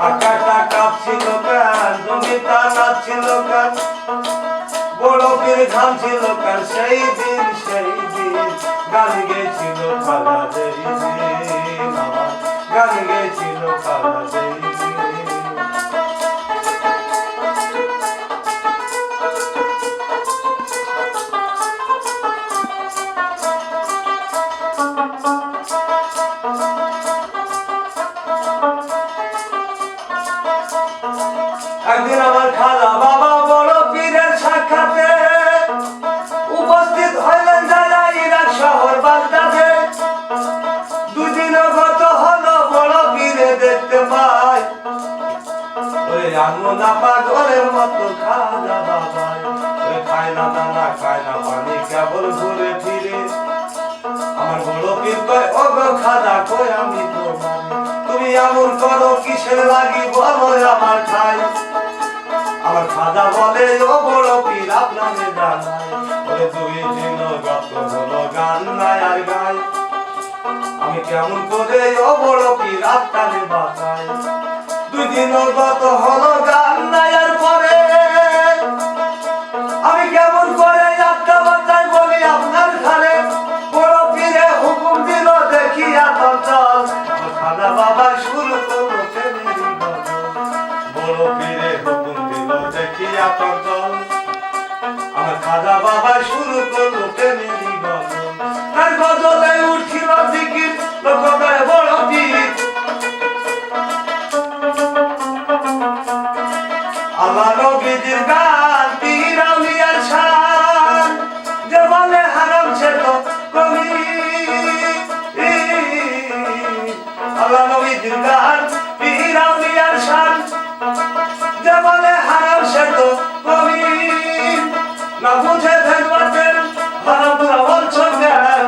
আকাশটা কাঁপছিল কেন, জমিটা নাচছিল কেন, বড় পীর ঘামছিল কেন, সেই দিন গান গেছিল খালা যেই দিন, আমার গান গেছিল খালা যেই দিন। একদিন আমার খালা বাবা বড় পীরের সাক্ষাতে উপস্থিত হইলেন যারা ইরাক শহর বাগদাদে। দুদিন গত হলো বড় পীরে দেখতে পাই ওই আনমনা পাগলের মতো খাজা বাবাই, ওই খায় না দানা খায় না পানি কেবল ঘুরে ফিরে। আমার বড় পীর কয় ও গো খাজা কই আমি তোমার, তুমি এমন করো কিসের লাগি বলো আমার ঠাই। আমার খাজা বলে ও বড় পীর আপনারে জানাই, ওরে দুই দিন গত হলো গান নাই আর গাই, আমি কেমন করে ও বড় পীর আপনারে বাঁচাই। দুই দিন গত হলো গান নাই আর পরে আমি কেমন করে আত্মা বাঁচাই বলি আপনার ঘরে। বড় পীরে হুকুম দিল দেখিয়া চঞ্চল, খাজা বাবা শুরু করলো প্রেমেরই গজল। বড় পীরে হুকুম দিল দেখিয়া চঞ্চল, আমার খাজা বাবা শুরু করলো প্রেমেরই গজল। তার গজলে উঠিল জিকির লোকদের বড় পীর, আল্লাহ নবীজির গান পীর আউলিয়ার শান, যে বলে হারাম সে তো কবি। আল্লাহ নবীজির গান পীর আউলিয়ার শান, যে বলে হারাম সে তো কবি। না বুঝে ভেদ বাতেন হারাম তোরা বলছ কেন,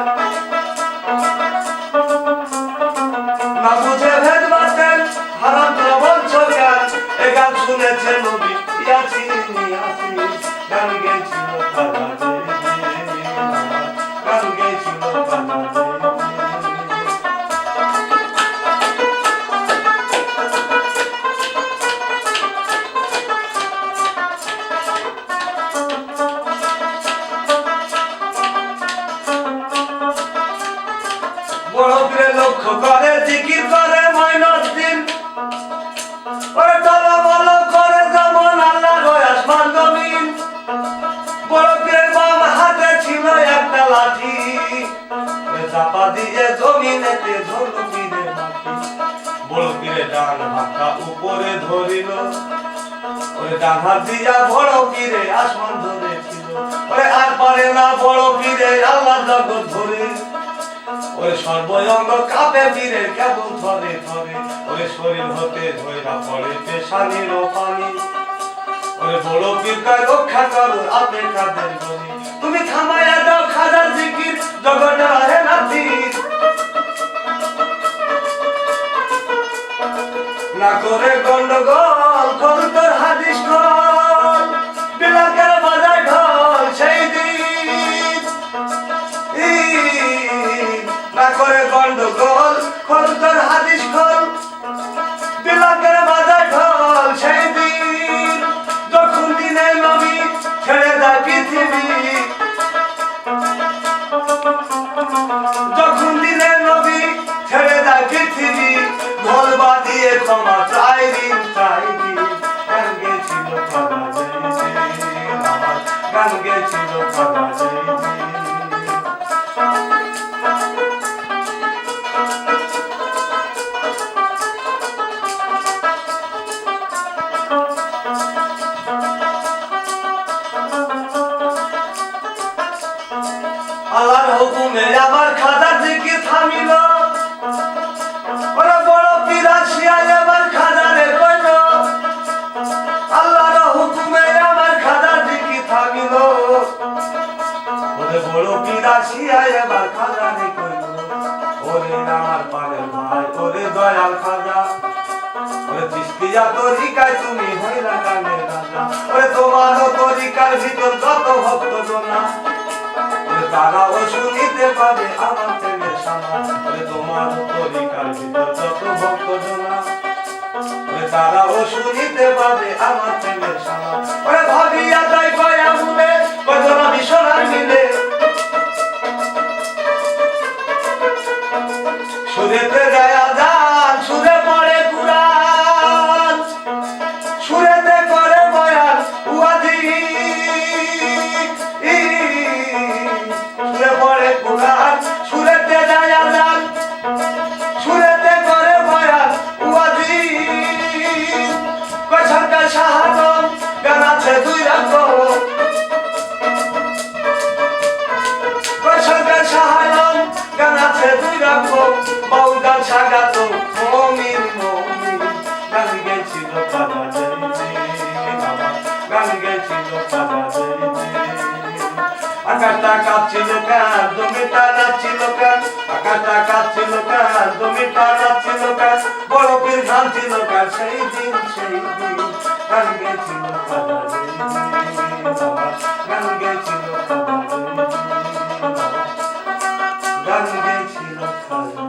না বুঝে ভেদ বাতেন হারাম তোরা বলছ কেন। এ গান শুনেছে নবী ইয়াসিন ইয়াসিন, গান গেছিল খাজা যেই দিন, গান গেছিল খাজা যেই দিন। বড় পীরে লক্ষ্য করে জিকির করে ময়নার দিন, ওরে টলমল করে যেমন আল্লাহ রয় আসমান জমিন। বড় পীরের বাম হাতে ছিল একটা লাঠি, ওরে চাপা দিয়ে জমিনেতে ধরল পীরের মাটি। বড় পীরে ডান হাতটা উপরে ধরিল, ওরে ডান হাত দিয়া বড় পীরে আসমান ধরেছিল। ওরে আর পারে না বড় পীরে আল্লাহ জগৎ ধরে, ওরে সর্বঙ্গ কাঁপে পীরে কেবল ধরে ধরে। ওরে শরীর হতে ধইরা পড়ে পেশানির পানি, ওরে বড় পীর কয় রক্ষা করো আপনি কাদের গনি। তুমি থামাইয়া দাও খাজার জিকির জগৎ আহে নাথির, না করে গন্ডগোল কর তোর হাদিস কল, বিলাকের বাজায় ঢল সেই দিন। না করে গন্ডগোল কর তোর হাদিস কল, বিলাকের বাজায় ঢল সেই দিন। যখন দিনে নবী ছেড়ে যায় পৃথিবী, যখন দিনে নবী ছেড়ে যায় পৃথিবী, ঢোল বাজিয়ে ক্ষমা চাই দিন চাই দিন। গান গেছিল খাজা যেই দিন, আমার গান গেছিল খাজা যেই দিন। আল্লাহর হুকুমে আমার খাজার জিকির থামিল, ওরে বড় পীর আসিয়া আমার খাজারে কইল। আল্লাহর হুকুমে আমার খাজার জিকির থামিল, ওরে বড় পীর আসিয়া আমার খাজারে কইল। ওরে আমার পানের ভাই ওরে দয়াল খাজা, ওরে চিশতিয়া তরিকায় তুমি হইলা গানের রাজা। ওরে তোমারও তরিকার ভিতর যত ভক্ত জনা, তারাও শুনিতে পাবে আমার প্রেমের সানা। তোমার তরিকার ভিতর যত ভক্ত জনা, তারাও শুনিতে পাবে আমার প্রেমের সামা ওরে ভাবিয়া তাই কয়া মুলে কজনা বিছানার মিলে সুরেতে দেয় আজান সুরে পড়ে কুরআন সুরেতে করে বয়ান ওয়াজি সুরে পড়ে কুরআন সুরেতে দেয় আজান সুরেতে করে বয়ান ওয়াজি কয়সরকার শাহাদত গান আছে দুই রকম কয়সরকার শাহাদত গান আছে দুই রকম বাউল গান সাগাত মমিন মমিন গান গেছিল পাদা গান গেছিল পাদা আকাশটা কাঁপছিল কান জমিটা নাচছিল কান আকাশটা কাঁপছিল কান জমিটা নাচছিল কান বড় পীর গান ছিল কান সেই দিন গান গেছিল পাদা গান গেছিল গান গেছিল খাজা